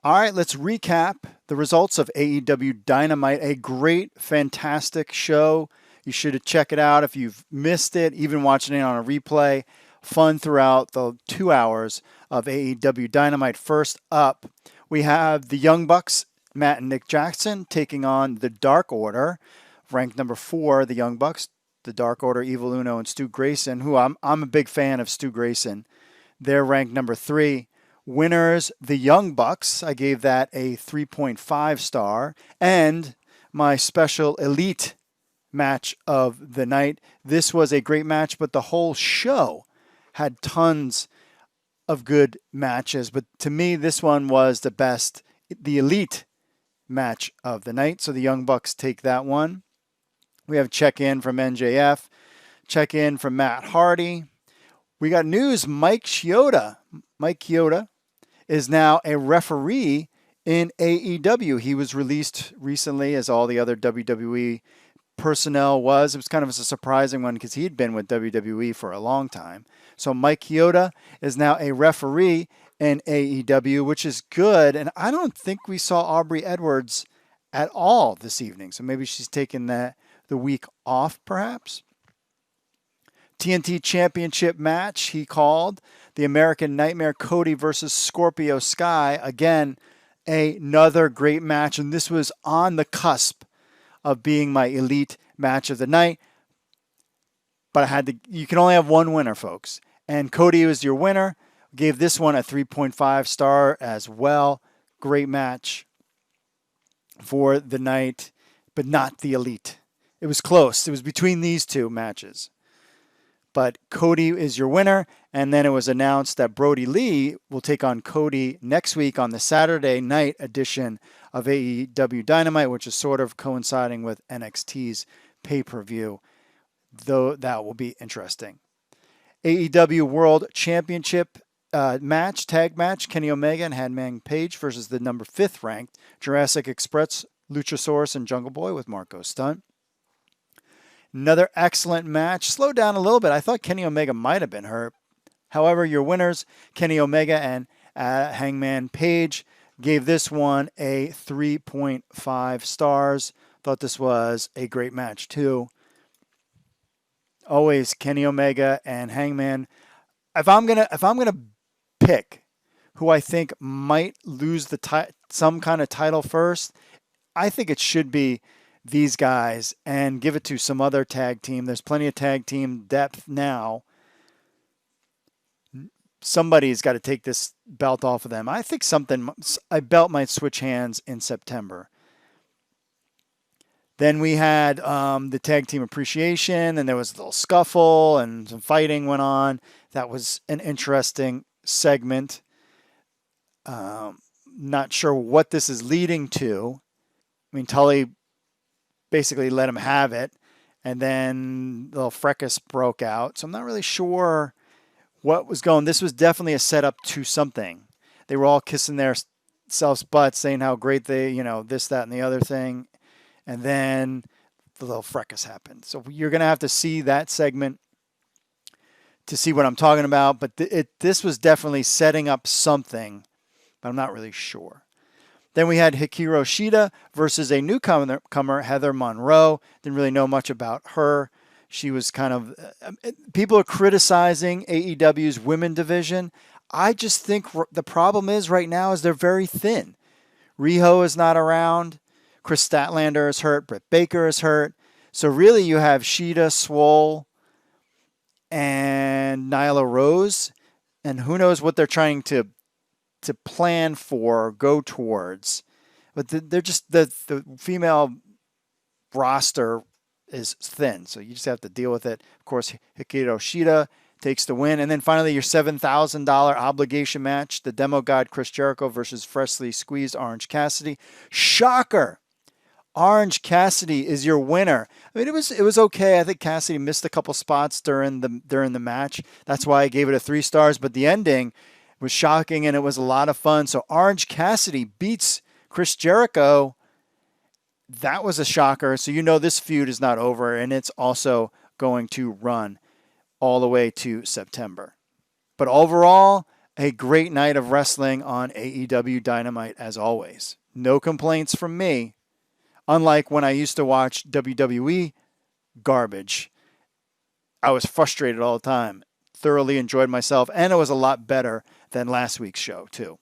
All right, let's recap the results of AEW Dynamite. A great, fantastic show. You should check it out if you've missed it, even watching it on a replay. Fun throughout the 2 hours of AEW Dynamite. First up, we have the Young Bucks, Matt and Nick Jackson, taking on the Dark Order. Ranked number 4, the Young Bucks, the Dark Order, Evil Uno, and Stu Grayson, who I'm a big fan of Stu Grayson. They're ranked number 3. Winners, the Young Bucks. I gave that a 3.5 star. And my special elite match of the night. This was a great match, but the whole show had tons of good matches. But to me, this one was the best, the elite match of the night. So the Young Bucks take that one. We have check-in from NJF, check-in from Matt Hardy. We got news, Mike Chioda is now a referee in AEW. He was released recently, as all the other WWE personnel was. It was kind of a surprising one because he'd been with WWE for a long time. So Mike Chioda is now a referee in AEW, which is good. And I don't think we saw Aubrey Edwards at all this evening. So maybe she's taking the week off, perhaps. TNT Championship match he called. The American Nightmare, Cody versus Scorpio Sky. Again, another great match. And this was on the cusp of being my elite match of the night. But you can only have one winner, folks. And Cody was your winner. Gave this one a 3.5 star as well. Great match for the night, but not the elite. It was close. It was between these two matches. But Cody is your winner. And then it was announced that Brody Lee will take on Cody next week on the Saturday night edition of AEW Dynamite, which is sort of coinciding with NXT's pay-per-view, though that will be interesting. AEW World Championship match, tag match, Kenny Omega and Hangman Page versus the number 5th ranked Jurassic Express, Luchasaurus, and Jungle Boy with Marko Stunt. Another excellent match. Slowed down a little bit. I thought Kenny Omega might have been hurt. However, your winners, Kenny Omega and Hangman Page, gave this one a 3.5 stars. Thought this was a great match too. Always Kenny Omega and Hangman. If I'm gonna pick who I think might lose some kind of title first, I think it should be these guys and give it to some other tag team. There's plenty of tag team depth now. Somebody's got to take this belt off of them. I think a belt might switch hands in September. Then we had the tag team appreciation, and there was a little scuffle and some fighting went on. That was an interesting segment. Not sure what this is leading to. I mean, Tully basically let him have it, and then the little fracas broke out. So I'm not really sure what was going. This was definitely a setup to something. They were all kissing their selves butts, saying how great they, this, that, and the other thing. And then the little fracas happened. So you're going to have to see that segment to see what I'm talking about. But this was definitely setting up something, but I'm not really sure. Then we had Hikaru Shida versus a newcomer, Heather Monroe. Didn't really know much about her. She was kind of... people are criticizing AEW's women division. I just think the problem is right now is they're very thin. Riho is not around. Chris Statlander is hurt. Britt Baker is hurt. So really you have Shida, Swole, and Nyla Rose. And who knows what they're trying to plan for or go towards. But they're just... The female roster is thin. So you just have to deal with it. Of course, Hikaru Shida takes the win. And then finally your $7,000 obligation match. The DemoGod Chris Jericho versus freshly squeezed Orange Cassidy. Shocker! Orange Cassidy is your winner. I mean, it was okay. I think Cassidy missed a couple spots during the match. That's why I gave it a 3 stars. But the ending was shocking and it was a lot of fun. So Orange Cassidy beats Chris Jericho. That was a shocker. So this feud is not over, and it's also going to run all the way to September. But overall, A great night of wrestling on AEW Dynamite as always. No complaints from me. Unlike when I used to watch WWE garbage, I was frustrated all the time. Thoroughly enjoyed myself, and it was a lot better than last week's show, too.